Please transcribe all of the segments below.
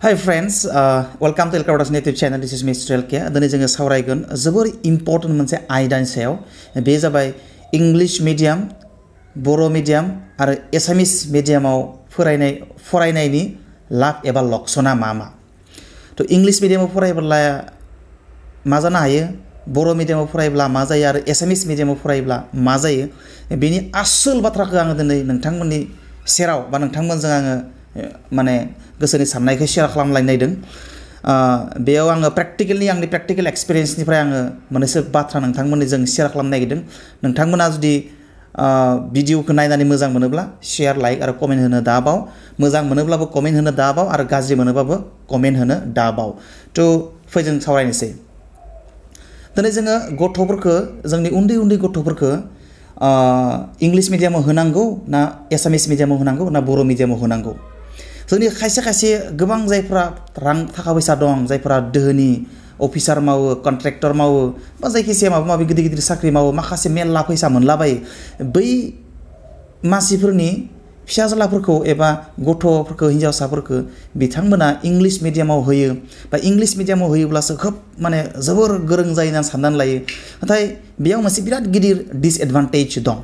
Hi friends, welcome to Elkarodas Native Channel. This is Mr. Elkia. Dini जोङो सावरायगोन जोबोर important मोनसे आयदानि सायाव बे जाबाय इंलिश मिडियाम, बर' मिडियाम आरो एसामिस मिडियामाव फरायनायनि लाब एबा लक्षणा मा मा। तो इंलिश मिडियामाव फरायब्ला मा जानो हायो, बर' मिडियामाव फरायब्ला मा जायो आरो एसामिस मिडियामाव फरायब्ला मा जायो, बेनि आसोल बाथ्राखौ आङो दिनै नोंथांमोननि सेराव बा नोंथांमोनजों आङो माने गोसोनि साननायखौ शेयार खालामलायनो नायदों। बेयाव आङो आंनि प्रेक्टिकेल एक्सपिरियेन्सनिफ्राय आङो मोननैसो बाथ्रा नोंथांमोननिजों शेयार खालामनो नागिरदों। नोंथांमोना जुदि भिडिअखौ नायनानै मोजां मोनोब्ला शेयार, लाइक आरो कमेन्ट होनो दाबाव। मोजां मोनोब्लाबो कमेन्ट होनो दाबाव आरो गाज्रि मोनोब्लाबो कमेन्ट होनो दाबाव। तो फै जों सावरायनोसै। दिनै जोङो गथ'फोरखौ, जोंनि उन्दै उन्दै गथ'फोरखौ इंलिश मिडियामाव होनांगौ ना एसामिस मिडियामाव होनांगौ ना बर' मिडियामाव होनांगौ। जोंनि खायसे गोबां जायफ्रा रां थाखा फैसा दं, जायफ्रा दोहोनि अफिसार मावो, कन्ट्रेक्टर मावो बा जायखिजाया माबा माबि गिदिर गिदिर साख्रि मावो, माखासे मेरला फैसा मोनलाबायो, बै मानसिफोरनि फिसाज्लाफोरखौ एबा गथ'फोरखौ, हिन्जावसाफोरखौ बिथांमोना इंलिश मिडियामाव होयो बा इंलिश मिडियामाव होयोब्लासो खोब माने जोबोर गोरों जायो होननानै साननानै लायो। नाथाय बेयाव मोनसे बिराद गिदिर डिसएडभान्टेज दं।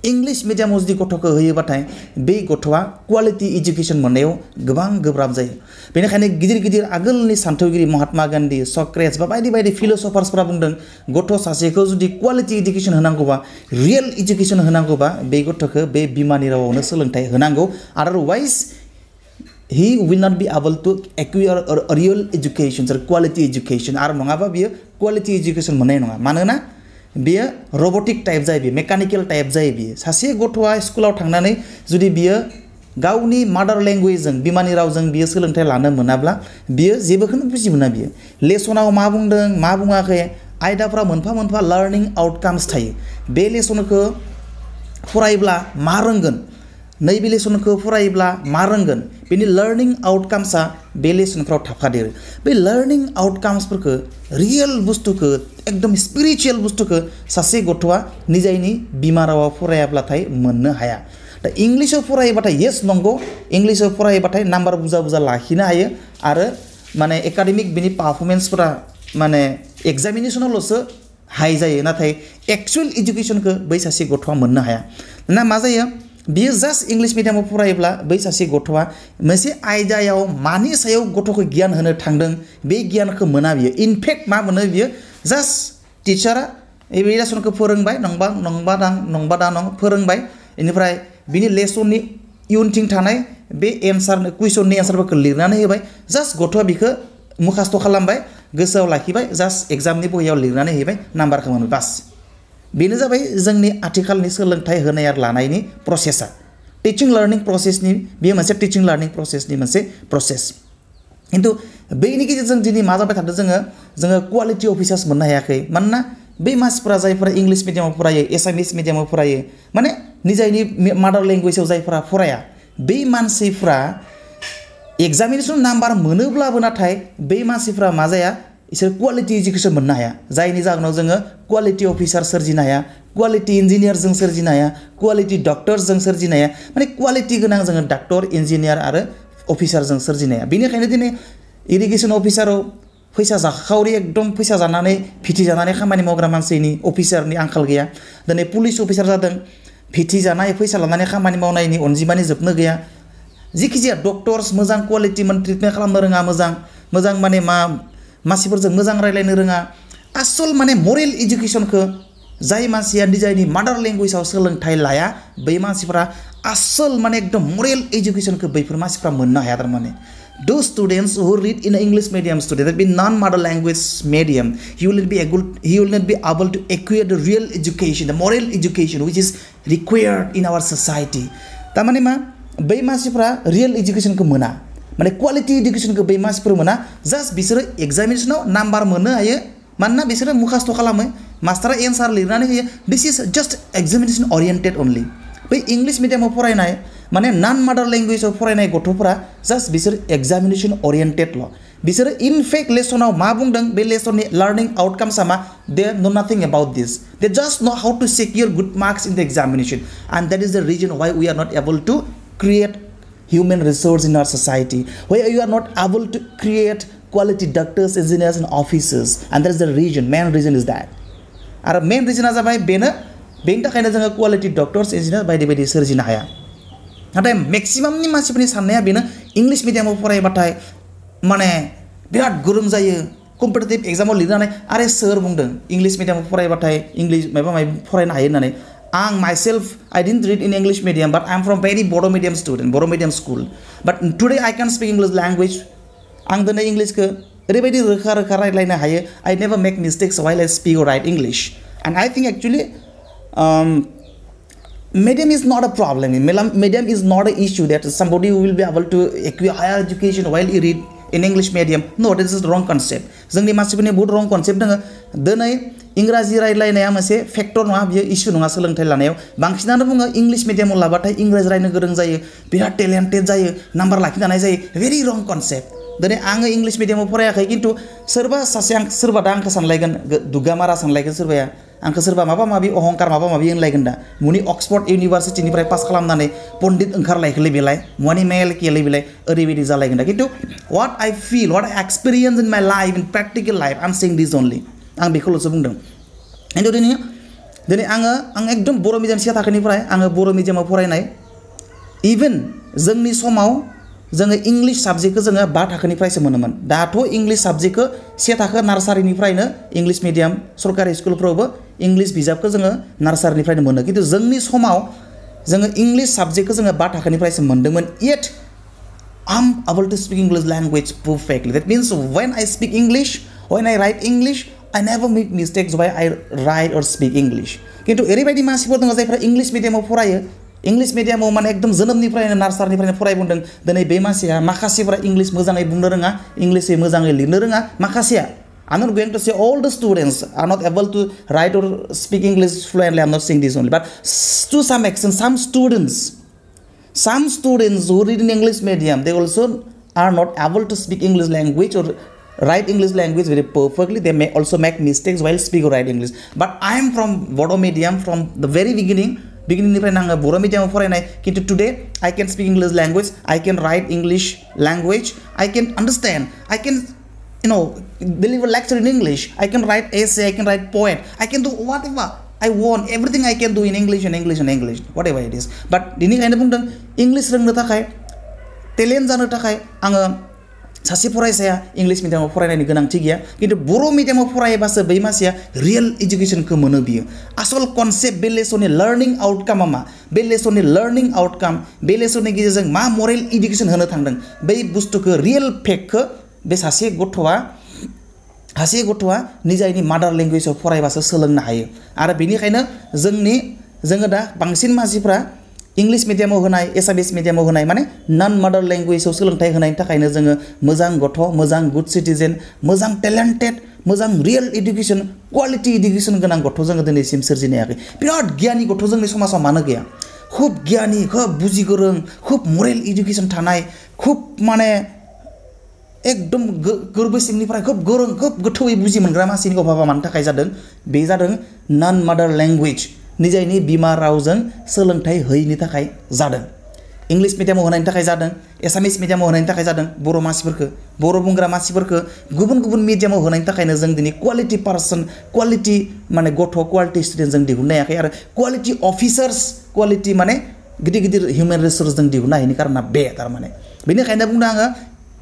इंलिश मिडियामाव जुदि गथ'खौ होयोबाथाय बे गथ'आ क्वालिटी एजुकेशन मोननायाव गोबां गोब्राब जायो। बेनिखायनो गिदिर आगोलनि सान्थौगिरि महात्मा गान्धी, सक्रेट्स बा बायदि बायदि फिलसफार्सफोरा बुंदों, गथ' सासेखौ जुदि क्वालिटी एजुकेशन होनांगौबा, रियेल एजुकेशन होनांगौबा बे गथ'खौ बे बिमानि रावावनो सोलोंथाइ होनांगौ। आदारवाइज he will not be able to acquire a real education or quality education। आरो नङाबा बियो क्वालिटी एजुकेशन मोननाय नङा। मानोना बियो रबटिक टाइप जायो, बियो मेकानिकेल टाइप जायो। बियो सासे गथ'आ स्कुलाव थांनानै जुदि बियो गावनि मादार लेंगुवेजजों, बिमानि रावजों बियो सोलोंथाइ लानो मोनाब्ला बियो जेबोखौनो बुजि मोना। बियो लेसनाव मा बुंदों मा बुङाखै, आयदाफ्रा मोनफा मोनफा लार्निं आउटकाम्स थायो। बे लेसनखौ फरायोब्ला मा रोंगोन, नैबे लेसनखौ फरायोब्ला मा रोंगोन, बेनि लार्निं आउटकाम्सआ बे लेसनफ्राव थाफादेरो। बे लार्निं आउटकाम्सफोरखौ, रियेल बुस्थुखौ, एकदम स्पिरिचुवेल बुस्थुखौ सासे गथ'आ निजायनि बिमा रावाव फरायाब्लाथाय मोननो हाया। दा इंलिशाव फरायोबाथाय येस नंगौ, इंलिशाव फरायोबाथाय नाम्बार बुरजा लाखिनो हायो आरो माने एकाडेमिक बिनि पारफरमेन्सफोरा माने एग्जामिनेसनावल'सो हाई जायो। नाथाय एक्चुअल एजुकेशनखौ बै सासे गथ'आ मोननो हाया। ना मा जायो, बियो जास्ट इंलिश मिडियामाव फरायोब्ला बै सासे गथ'आ मोनसे आयदायाव मानि सायाव गथ'खौ गियान होनो थांदों बे गियानखौ मोना। बियो इनफेक्ट मा मोनो, बियो जास्ट टिचारा बे लेसनखौ फोरोंबाय, नंबा दा फोरोंबाय, बेनिफ्राय बिनि लेसननि इयुनथिं थानाय बे कुइसननि एन्सारफोरखौ लिरनानै होबाय। जास्ट गथ'आ बिखौ मुखास्थ' खालामबाय, गोसोआव लाखिबाय, जास्ट एग्जामनि बहियाव लिरनानै होबाय, नाम्बारखौ मोनबाय, बास। बेनो जाबाय जोंनि आथिखालनि सोलोंथाइ होनाय आरो लानायनि प्रसेसा। टिचिं लार्निं प्रसेसनि बेयो मोनसे टिचिं लार्निं प्रसेसनि मोनसे प्रसेस। खिन्थु बेनि गेजेरजों दिनै मा जाबाय थादों, जोङो क्वालिटी अफिसार्स मोननो हायाखै। मानोना बै मानसिफोरा जायफोरा इंलिश मिडियामाव फरायो, एसामिस मिडियामाव फरायो, माने निजायनि मादार लेंगुवेजाव जायफोरा फराया, बै मानसिफ्रा एग्जामिनेसन नाम्बार मोनोब्लाबो नाथाय बै मानसिफ्रा मा जाया, इसोर क्वालिटी एजुकेशन मोननो हाया। जायनि जाहोनाव जोङो क्वालिटी अफिसार सोरजिनो हाया, क्वालिटी इन्जिनियार जों सोरजिनो हाया, क्वालिटी डक्टर जों सोरजिनो हाया, माने क्वालिटी गोनां जोङो डक्टर, इन्जिनियार आरो अफिसार जों सोरजिनो हाया। बेनिखायनो दिनै इरिगेसन अफिसाराव फैसा जाखावरि, एकदम फैसा जानानै फिथि जानानै खामानि मावग्रा मानसिनि अफिसारनि आंखाल गैया। दिनै पुलिस अफिसार जादों, फिथि जानाय, फैसा लानानै खामानि मावनायनि अनजिमानि जोबनो गैया। जिखिजाया डक्टर्स मोजां क्वालिटी ट्रिटमेन्ट खालामनो रोङा, मोजां माने मानसिफोरजों मोजां रायज्लायनो रोङा। आसल माने मरेल एजुकेशनखौ जाय मानसिया निजायनि मादार लेंगुवेजाव सोलोंथाइ लाया, बै मानसिफ्रा आसल माने एकदम मरेल एजुकेशनखौ बैफोर मानसिफ्रा मोननो हाया। थारमाने those students who read in English medium student, that be non-mother language medium, he will not be able to acquire the real education, the moral education which is required in our society। तारमाने मा, बै मानसिफ्रा real एजुकेशनखौ Mona, माने quality एजुकेशनखौ बै मानसिफोर Mona. Just बिसोरो एग्जामिनेसनाव number मोननो हायो, मानोना बिसोरो मुखास्थ' खालामो, मास्टारा एन्सार लिरनानै होयो। This is just examination oriented only. By English मिडियामाव फरायनाय माने नन मादार लेंगुवेजाव फरायनाय गथ'फोरा जास्ट बिसोर एग्जामिनेसन अरिएन्टेडल'। बिसोरो इनफेक्ट लेसनाव मा बुंदों, बे लेसननि लार्निं आउटकाम्सआ मा, they know nothing about this. They just know how to secure good marks in the examination, and that is the reason why we are not able to create human resource in our society, where you are not able to create quality doctors, engineers, and officers, and that is the reason. Main reason is that. Our main reason is that being the kind of quality doctors, engineers, by the surgeon haya. नाथाय मेक्सिमामनि मानसिफोरनि साननाया बेनो English मिडियामाव फरायबाथाय माने बिराद गोरों जायो competitive एग्जामाव लिरनानै आरे सोर बुंदों इंलिश मिडियामाव फरायबाथाय इंलिश माबा माबि फरायनो हायो होननानै आं myself I didn't read in English medium but I am from very Bodo' medium student Bodo' medium school but today I can speak English language आं दिनै इंलिशखौ ओरैबायदि रोखा रोखा रायज्लायनो हायो I never make mistakes while I speak or write English and I think actually medium is not a problem. Medium is not an issue that somebody will be able to acquire higher education while you read in English medium. No, this is the wrong concept. जोंनि मानसिफोरनि बहुत wrong concept दङ दिनै इंराजि रायज्लायनाया मोनसे factor नङा बियो इस्यु नङा सोलोंथाइ लानायाव बांसिनानो बुङो इंलिश मिडियामाव लाबाथाय इंराजि रायनो गोरों जायो बिराद टेलेन्टेड जायो नाम्बार लाखिनो हानाय जायो भेरि रं कनसेप्ट दिनै आङो इंलिश मिडियामाव फरायाखै खिन्थु सोरबा सासे सोरबा दा आंखौ सानलायगोन दुगामारा सानलायगोन सोरबाया आंखौ सोरबा माबा माबि अहंकार माबा माबि होनलायगोन दा मुनि अक्सफर्ड इउनिभारसिटिनिफ्राय पास खालामनानै पण्डित ओंखारलायखोलै बेलाय मुवानि मेल केलै बेलाय ओरैबायदि जालायगोन दा खिन्थु what I fill what I experience in my life in practical life I M सेइं दिस अनलि आं बेखौल'सो बुंदों खिन्थु दिनै आं एकदम बर' मिडियाम से थाखोनिफ्राय आङो बर' मिडियामाव फरायनाय इभेन जोंनि समाव जोङो इंलिश साबजेक्टखौ जोङो 5 थाखोनिफ्रायसो मोनोमोन दाथ' इंलिश साबजेक्टखौ 1 थाखो नार्सारिनिफ्रायनो इंलिश मिडियाम सरकारि स्कुलफ्रावबो इंलिश बिजाबखौ जोङो नार्सारिनिफ्रायनो मोनो खिन्थु जोंनि समाव जोङो इंलिश साबजेक्टखौ जोङो 5 थाखोनिफ्रायसो मोनदोंमोन yet I am able to speak English language perfectly that means when I speak English when I write English I never make mistakes while I write or speak English. किन्तु ओरैबायदि मानसिफोर दङ जायफ्रा इंलिश मिडियामाव फरायो इंलिश मिडियामाव माने एकदम जोनोमनिफ्रायनो नार्सारिनिफ्रायनो फरायबोदों दिनै बे मानसिया माखासेफोरा इंलिश मोजाङै बुंनो रोङा इंलिश मोजाङै लिरनो रोङा माखासेया I'm not going to say all the students are not able to write or speak English fluently. I'm not saying this only, but to some extent, some students who read in English medium, they also are not able to speak English language or write English language very perfectly. They may also make mistakes while speak or write English. But I am from Bodo medium from the very beginning निफ्राय आङो बर' मिडियामाव फरायनाय किन्तु today I can speak English language, I can write English language, I can understand, I can deliver lecture in English, I can write essay, I can write poem, I can do whatever I want, everything I can do in English, whatever it is. But दिनै खायनो बुंदों English रोंनो थाखाय talent जानो थाखाय आङो सासे फरायसाया English मिडियामाव फरायनायनि गोनांथि गैया किन्तु बर' मिडियामाव फरायबासो बै मानसिया रियेल एजुकेशनखौ मोनो बियो आसल कनसेप्ट बे लेसननि लार्निं आउटकामा मा बे लेसननि लार्निं आउटकाम बे लेसननि गेजेरजों मा मरेल एजुकेशन होनो थांदों बै बुस्थुखौ रियेल फेक्टखौ बे सासे गथ'आ निजायनि मादार लेंगुवेजाव फरायबासो सोलोंनो हायो आरो बेनिखायनो जोङो दा बांसिन मानसिफ्रा इंलिश मिडियामाव होनाय एसामिस मिडियामाव होनाय माने नन मादार लेंगुवेजाव सोलोंथाइ होनायनि थाखायनो जोङो मोजां गथ' मोजां गुड सिटिजेन मोजां टेलेन्टेड मोजां रियेल एजुकेशन क्वालिटी एजुकेशन गोनां गथ' जोङो दिनैसिम सोरजिनो हायाखै बिराद गियानि गथ' जोंनि समाजाव मानो गैया खुब गियानि खुब बुजि गोरों खुब मरेल एजुकेशन थानाय खुब माने एकदम गोरबो सिंनिफ्राय खुब गोरों खुब गोथौयै बुजि मोनग्रा मानसिनि अभाबा मानो थाखाय जादों बे जादों नन मादार लेंगुवेज निजायनि बिमा रावजों सोलोंथाइ होयैनि थाखाय जादों इंलिश मिडियामाव होनायनि थाखाय जादों एसामिस मिडियामाव होनायनि थाखाय जादों बर' मानसिफोरखौ बर' बुंग्रा मानसिफोरखौ गुबुन गुबुन मिडियामाव होनायनि थाखायनो जों दिनै क्वालिटी पार्सन क्वालिटी माने गथ' क्वालिटी स्टुडेन्ट जों दिहुननो हायाखै आरो क्वालिटी अफिसार्स क्वालिटी माने गिदिर गिदिर हिउमेन रिसोर्स जों दिहुननो हायैनि कारना बे थारमाने बेनिखायनो बुंदों आङो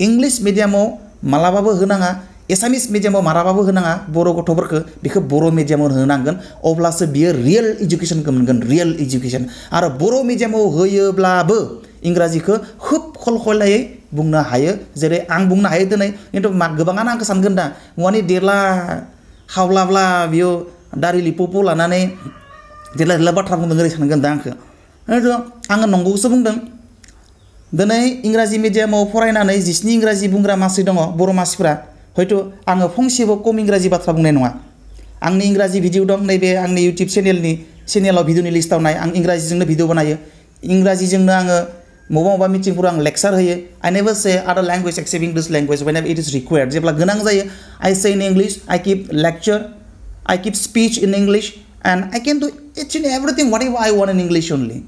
इंलिश मिडियामाव मालाबाबो होनाङा एसामिस मिडियामाव मालाबाबो होनाङा बर' गथ'फोरखौ बेखौ बर' मिडियामाव होनांगोन अब्लासो बियो रियेल एजुकेशनखौ मोनगोन रियेल एजुकेशन आरो बर' मिडियामाव होयोब्लाबो इंराजिखौ खुब खलखलायै बुंनो हायो जेरै आं बुंनो हायो दिनै खिन्थु गोबाङानो आंखौ सानगोन दा मुवानि देरला खावलाब्ला बियो दारि लिपोपो लानानै देरला बाथ्रा बुंदों ओरै सानगोन दा आंखौ खिन्थु आङो नंगौसो बुंदों दिनै इंराजि मिडियामाव फरायनानै 19 इंराजि बुंग्रा मानसि दङ बर' मानसिफ्रा हयथ' आङो फंसेबो खम इंराजि बाथ्रा बुंनाय नङा आंनि इंराजि भिडिअ दं नैबे आंनि इउटिउब चेनेलाव भिडिअनि लिस्टआव नाय आं इंराजिजोंनो भिडिअ बानायो इंराजिजोंनो आङो मबा लेक्चार होयो I never say other language except English language whenever it is required जेब्ला गोनां जायो I say in English I keep lecture I keep speech in English and I can do each and everything whatever I want in English only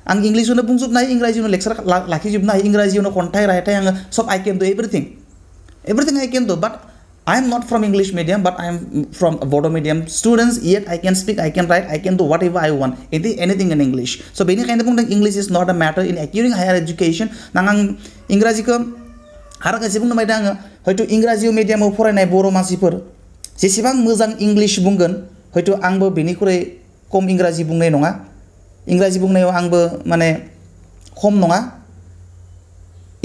आं इंग्लिशआवनो बुंजोबनो हायो इंराजियावनो lecture लाखिजोबनो हायो इंराजियावनो खन्थाइ रायथाइ आङो सब I can do everything I can do but I am not from English medium but I am from Bodo medium students yet I can speak I can write I can do whatever I want anything in English so बेनिखायनो बुंदों English is not a matter in acquiring higher education नां आं इंराजिखौ आरो खायसे बुंनो नायदों आङो हयथ' इंराजि मिडियामाव फरायनाय बर' मानसिफोर जेसेबां मोजां इंग्लिश बुंगोन हयथ' आंबो बेनिख्रुइ खम इंराजि बुंनाय नङा इंराजि बुंनायाव आंबो माने खम नङा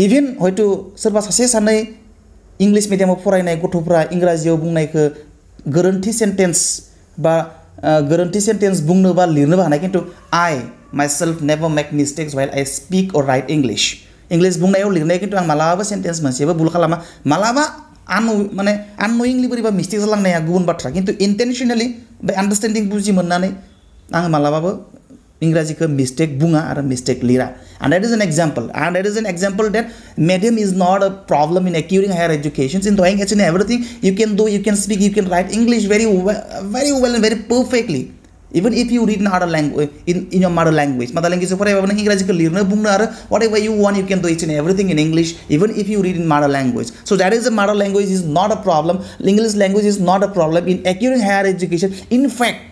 इभेन हयथ' सोरबा सासे सानै इंलिश मिडियामाव फरायनाय गथ'फ्रा इंराजियाव बुंनायखौ गोरोन्थि सेन्टेन्स बा गोरोन्थि सेन्टेन्स बुंनो बा लिरनोबो हानाय खिन्थु I myself never make mistakes while I speak or write English English बुंनायाव लिरनाय खिन्थु आं मालाबाबो सेन्टेन्स मोनसेबो भुल खालामा मालाबा माने आननयिंलि बोरैबा मिस्टेक जालांनाया गुबुन बाथ्रा खिन्थु इन्टेनसनेलि बे आन्डारस्टेन्डिं बुजि मोननानै आं मालाबाबो इंराजिखौ मिस्टेक बुङा आरो mistake lira and that is an example that medium is not a problem in acquiring higher education in doing each and everything you can do you can speak you can write English very well and very perfectly even if you read in other language in your mother language फरायबाबो नों इंराजिखौ लिरनो बुंनो आरो whatever you want you can do each and everything in English even if you read in mother language so that is the mother language is not a problem English language is not a problem in acquiring higher education in fact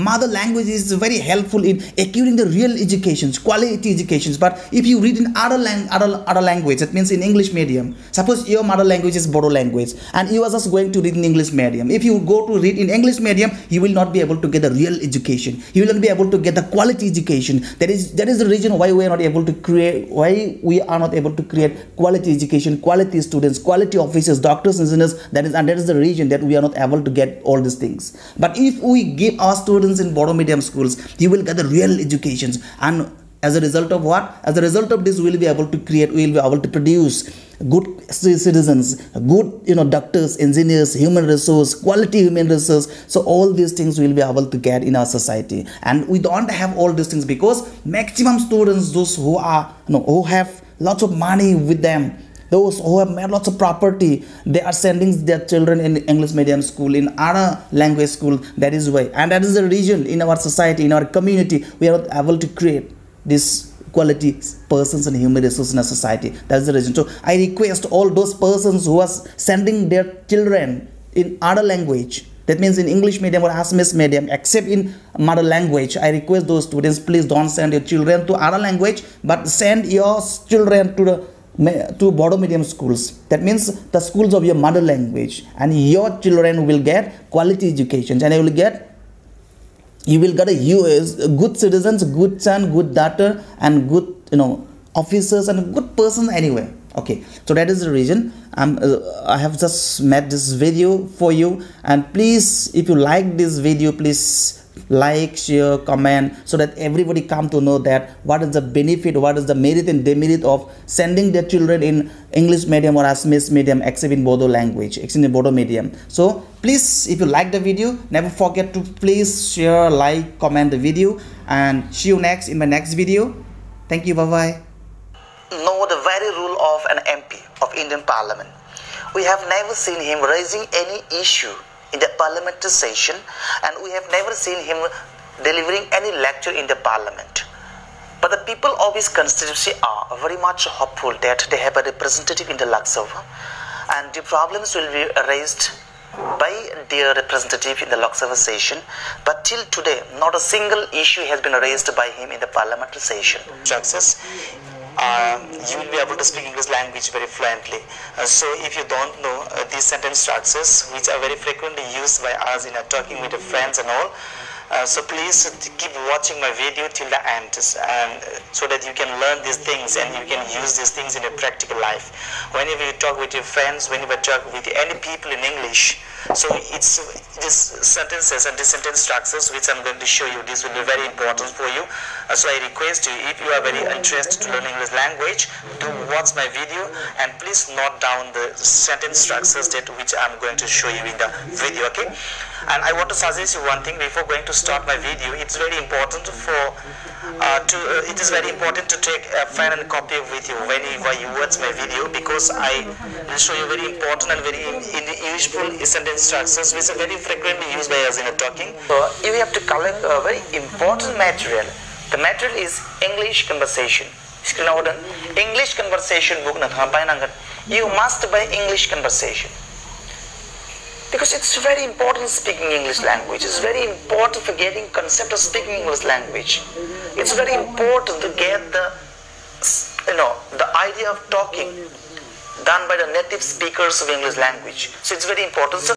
mother language is very helpful in acquiring the real educations quality educations but if you read in other language that means in English medium suppose your mother language is Bodo language and you are just going to read in English medium if you go to read in English medium you will not be able to get the real education you will not be able to get the quality education that is the reason why we are not able to create quality education quality students quality officers doctors engineers that is the reason that we are not able to get all these things but if we give our students in Bodo medium schools you will get the real educations and as a result of what as a result of this we will be able to produce good citizens good doctors engineers human resource quality human resource so all these things we will be able to get in our society and we don't have all these things because maximum students those who are who have lots of money with them those who have made lots of property they are sending their children in English medium school in other language school that is why and that is the reason in our society in our community we are not able to create this quality persons and human resources in our society that is the reason so I request all those persons who are sending their children in other language that means in English medium or Assamese medium except in mother language I request those students please don't send your children to other language but send your children to Bodo medium schools that means the schools of your mother language and your children will get quality education and you will get a good citizens good son good daughter and good officers and good person anyway okay so that is the reason I have just made this video for you and please if you like this video please like share comment so that everybody come to know that what is the benefit what is the merit and demerit of sending their children in English medium or Assamese medium except in Bodo language except in Bodo medium so please if you like the video never forget to please share like comment the video and see you next in my next video thank you bye bye know the very rule of an MP of Indian Parliament we have never seen him raising any issue in the parliamentary session and we have never seen him delivering any lecture in the parliament but the people of his constituency are very much hopeful that they have a representative in the Lok Sabha and the problems will be raised by their representative in the Lok Sabha session but till today not a single issue has been raised by him in the parliamentary session success you will be able to speak English language very fluently so if you don't know these sentence structures which are very frequently used by us in talking with friends and all so please keep watching my video till the end so that you can learn these things and you can use these things in your practical life whenever you talk with your friends whenever you talk with any people in English so it's these sentences and these sentence structures which I'm going to show you this will be very important for you so I request you if you are very interested to learn English language do watch my video and please note down the sentence structures that which I'm going to show you in the video okay and I want to suggest you one thing before going to start my video it's very important it is very important to take a pen and copy with you whenever you watch my video because I will show you very important and very useful sentence structures which are very frequently used by us in talking so you have to collect a very important material The material is English conversation. Screen over done. English conversation book na buy nangan. You must buy English conversation. Because it's very important speaking English language. It's very important for getting concept of speaking English language. It's very important to get the idea of talking done by the native speakers of English language. So it's very important. So